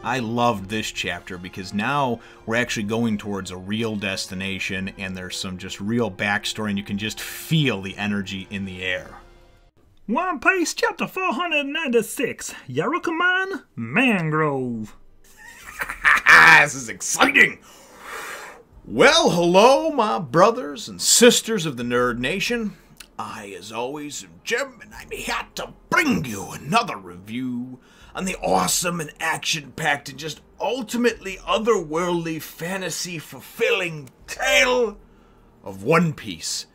I loved this chapter because now we're actually going towards a real destination and there's some just real backstory and you can just feel the energy in the air. One Piece chapter 496, Yarukiman, Mangrove. This is exciting! Well, hello, my brothers and sisters of the Nerd Nation. I, as always, am Jim, and I'm here to bring you another review on the awesome and action-packed and just ultimately otherworldly, fantasy-fulfilling tale of One Piece.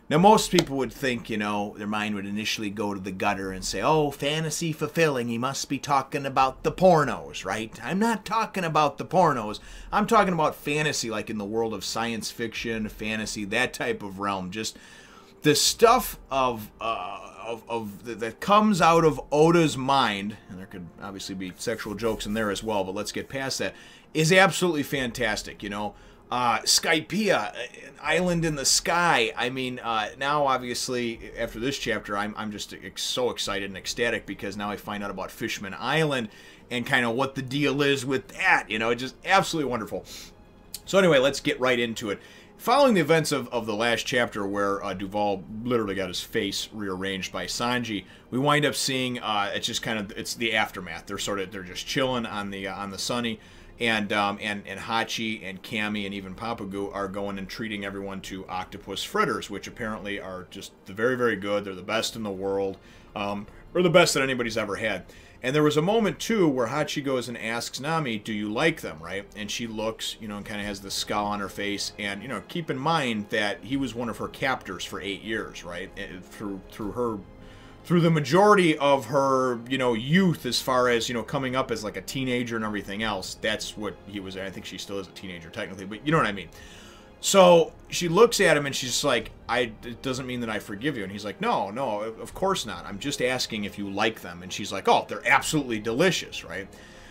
Now, most people would think, you know, their mind would initially go to the gutter and say, oh, fantasy-fulfilling, he must be talking about the pornos, right? I'm not talking about the pornos. I'm talking about fantasy, like in the world of science fiction, fantasy, that type of realm. Just the stuff that comes out of Oda's mind, and there could obviously be sexual jokes in there as well, but let's get past that, is absolutely fantastic, you know. Skypiea, an island in the sky. I mean, now obviously after this chapter, I'm just so excited and ecstatic because now I find out about Fishman Island and kind of what the deal is with that. You know, just absolutely wonderful. So anyway, let's get right into it. Following the events of the last chapter where Duval literally got his face rearranged by Sanji, we wind up seeing it's just kind of it's the aftermath. They're just chilling on the Sunny. And Hachi and Cammy and even Papagu are going and treating everyone to octopus fritters, which apparently are just very, very good. They're the best in the world, or the best that anybody's ever had. And there was a moment, too, where Hachi goes and asks Nami, do you like them, right? And she looks, you know, and kind of has this scowl on her face. And, you know, keep in mind that he was one of her captors for 8 years, right? Through the majority of her, you know, youth as far as, you know, coming up as like a teenager and everything else. That's what he was. I think she still is a teenager technically, but you know what I mean. So she looks at him and she's just like, it doesn't mean that I forgive you. And he's like, no, of course not. I'm just asking if you like them. And she's like, oh, they're absolutely delicious, right?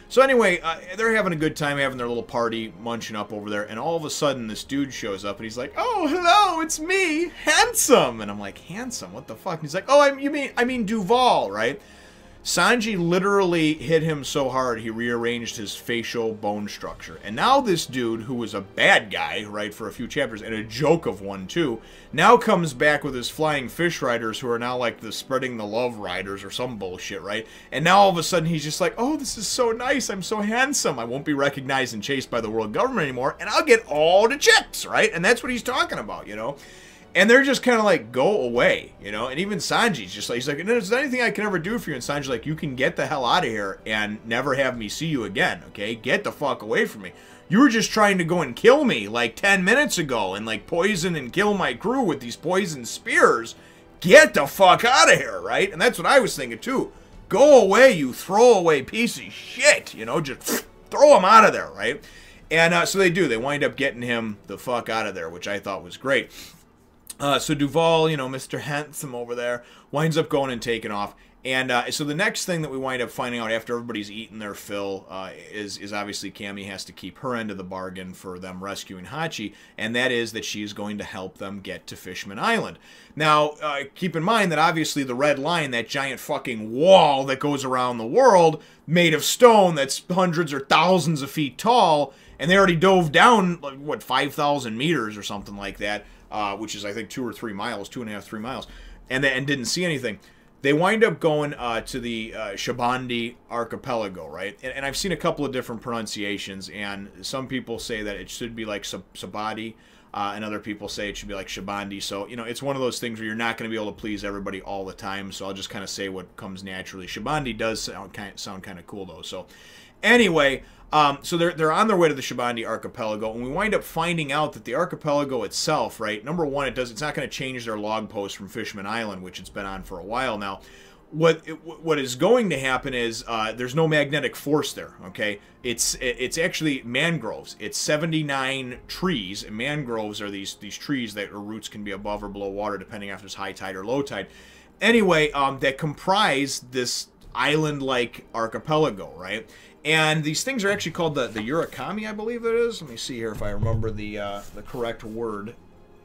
So anyway, they're having a good time, having their little party, munching up over there, and all of a sudden this dude shows up, and he's like, oh, hello, it's me, Handsome! And I'm like, Handsome? What the fuck? And he's like, oh, I mean Duval, right? Sanji literally hit him so hard he rearranged his facial bone structure. And now this dude, who was a bad guy, right, for a few chapters, and a joke of one too, now comes back with his flying fish riders who are now like the spreading the love riders or some bullshit, right? And now all of a sudden he's just like, oh, this is so nice, I'm so handsome, I won't be recognized and chased by the world government anymore, and I'll get all the chicks, right? And that's what he's talking about, you know? And they're just kind of like, go away, you know? And even Sanji's just like, he's like, is there anything I can ever do for you? And Sanji's like, you can get the hell out of here and never have me see you again, okay? Get the fuck away from me. You were just trying to go and kill me like 10 minutes ago and like poison and kill my crew with these poison spears. Get the fuck out of here, right? And that's what I was thinking too. Go away, you throwaway piece of shit, you know? Just throw him out of there, right? And so they do. They wind up getting him the fuck out of there, which I thought was great. So Duval, you know, Mr. Handsome over there, winds up going and taking off. And so the next thing that we wind up finding out after everybody's eaten their fill is obviously Cammy has to keep her end of the bargain for them rescuing Hachi, and that is that she's going to help them get to Fishman Island. Now, keep in mind that obviously the red line, that giant fucking wall that goes around the world, made of stone that's hundreds or thousands of feet tall, and they already dove down, like, what, 5,000 meters or something like that, which is, I think, 2 or 3 miles, 2.5, 3 miles, and didn't see anything. They wind up going to the Shabandi archipelago, right? And I've seen a couple of different pronunciations, and some people say that it should be like Sabadi, and other people say it should be like Shabandi. So, you know, it's one of those things where you're not going to be able to please everybody all the time, so I'll just kind of say what comes naturally. Shabandi does sound kind of cool, though. So, anyway, so they're on their way to the Shabandi archipelago, and we wind up finding out that the archipelago itself, right, number one, it's not going to change their log post from Fishman Island, which it's been on for a while now. What is going to happen is there's no magnetic force there, okay? It's actually mangroves. It's 79 trees, and mangroves are these trees that roots can be above or below water depending if there's high tide or low tide. Anyway, that comprise this island-like archipelago, right? And these things are actually called the Urakami, I believe it is. Let me see here if I remember the correct word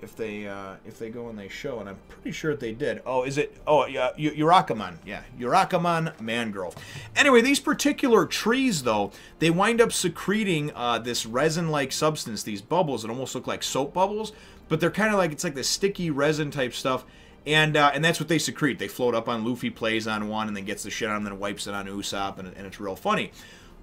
if they go and they show, and I'm pretty sure they did. Oh, is it? Oh, yeah, Urakami. Yeah, Yarukiman Mangrove. Anyway, these particular trees, though, they wind up secreting this resin-like substance, these bubbles that almost look like soap bubbles, but they're kind of like, it's like this sticky resin type stuff. And that's what they secrete. They float up on Luffy, plays on one, and then gets the shit on him, then wipes it on Usopp, and it's real funny.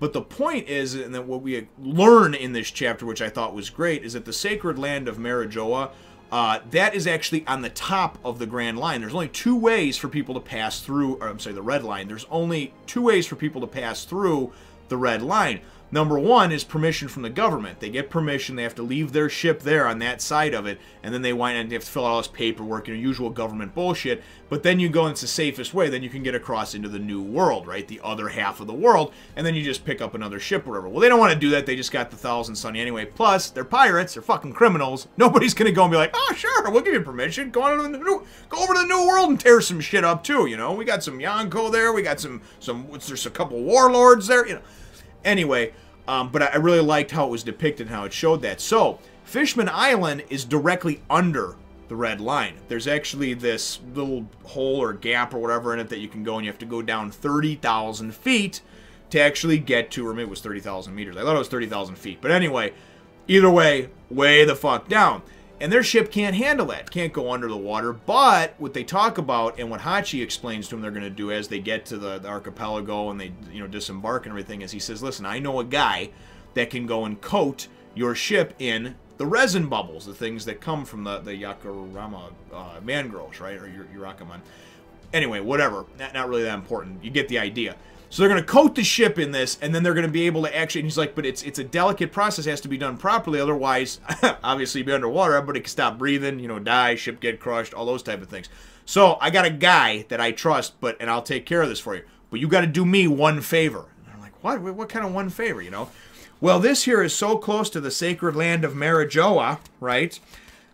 But the point is, and that what we learn in this chapter, which I thought was great, is that the sacred land of Marijoa, that is actually on the top of the Grand Line. There's only two ways for people to pass through, or I'm sorry, the Red Line. There's only two ways for people to pass through the Red Line. Number one is permission from the government. They get permission, they have to leave their ship there on that side of it, and then they wind up, they have to fill out all this paperwork, usual government bullshit, but then you go, and it's the safest way, then you can get across into the new world, right, the other half of the world, and then you just pick up another ship or whatever. Well, they don't want to do that, they just got the Thousand Sunny anyway, plus, they're pirates, they're fucking criminals, nobody's gonna go and be like, oh, sure, we'll give you permission, go over to the new world and tear some shit up, too, we got some Yonko there, we got there's a couple warlords there, Anyway, but I really liked how it was depicted and how it showed that. So, Fishman Island is directly under the Red Line. There's actually this little hole or gap or whatever in it that you can go, and you have to go down 30,000 feet to actually get to, or maybe it was 30,000 meters. I thought it was 30,000 feet. But anyway, either way the fuck down. And their ship can't handle that, can't go under the water. But what they talk about, and what Hachi explains to them they're going to do as they get to the archipelago and they disembark and everything, is he says, listen, I know a guy that can go and coat your ship in the resin bubbles, the things that come from the Yakurama mangroves, right, or Yarukiman. Anyway, whatever, not really that important. You get the idea. So they're going to coat the ship in this, and then they're going to be able to actually, and he's like, but it's a delicate process, it has to be done properly, otherwise, obviously, you'd be underwater, everybody can stop breathing, die, ship get crushed, all those type of things. So I got a guy that I trust, and I'll take care of this for you, but you got to do me one favor. And I'm like, what? What kind of one favor, Well, this here is so close to the sacred land of Marijoa, right,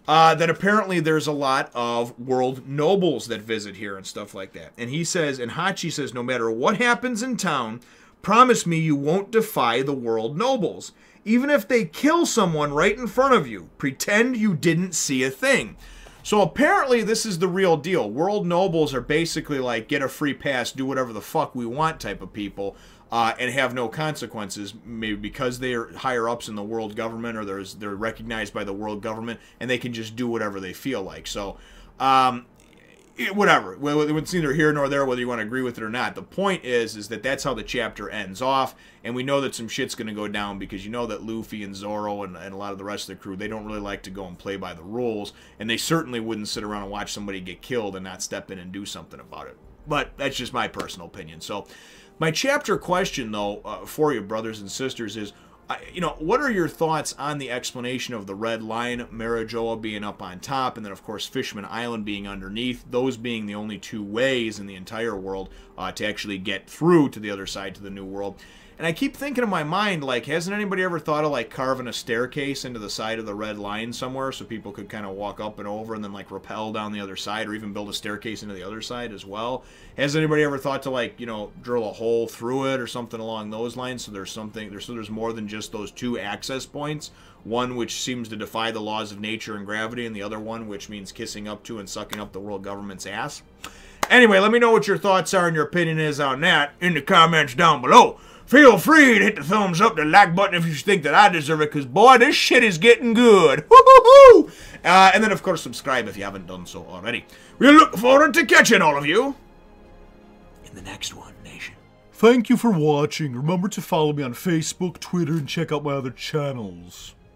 that apparently there's a lot of world nobles that visit here and stuff like that. And he says, and Hachi says, no matter what happens in town, promise me you won't defy the world nobles. Even if they kill someone right in front of you, pretend you didn't see a thing. So apparently this is the real deal. World nobles are basically like, get a free pass, do whatever the fuck we want type of people. And have no consequences, maybe because they're higher ups in the world government, or they're recognized by the world government, and they can just do whatever they feel like. So, whatever. It's neither here nor there whether you want to agree with it or not. The point is that that's how the chapter ends off, and we know that some shit's going to go down because you know that Luffy and Zoro and a lot of the rest of the crew, they don't really like to go and play by the rules, and they certainly wouldn't sit around and watch somebody get killed and not step in and do something about it. But that's just my personal opinion. So, my chapter question, though, for you, brothers and sisters, is, what are your thoughts on the explanation of the Red Line, Marijoa being up on top, and then, of course, Fishman Island being underneath, those being the only two ways in the entire world to actually get through to the other side, to the new world? And I keep thinking in my mind, like, hasn't anybody ever thought of, like, carving a staircase into the side of the Red Line somewhere so people could kind of walk up and over and then, like, rappel down the other side, or even build a staircase into the other side as well? Has anybody ever thought to, like, drill a hole through it or something along those lines so there's more than just those two access points? One which seems to defy the laws of nature and gravity, and the other one which means kissing up to and sucking up the world government's ass? Anyway, let me know what your thoughts are and your opinion is on that in the comments down below. Feel free to hit the thumbs up, the like button if you think that I deserve it, because, boy, this shit is getting good. Woo-hoo-hoo! And then, of course, subscribe if you haven't done so already. We look forward to catching all of you in the next one, Nation. Thank you for watching. Remember to follow me on Facebook, Twitter, and check out my other channels.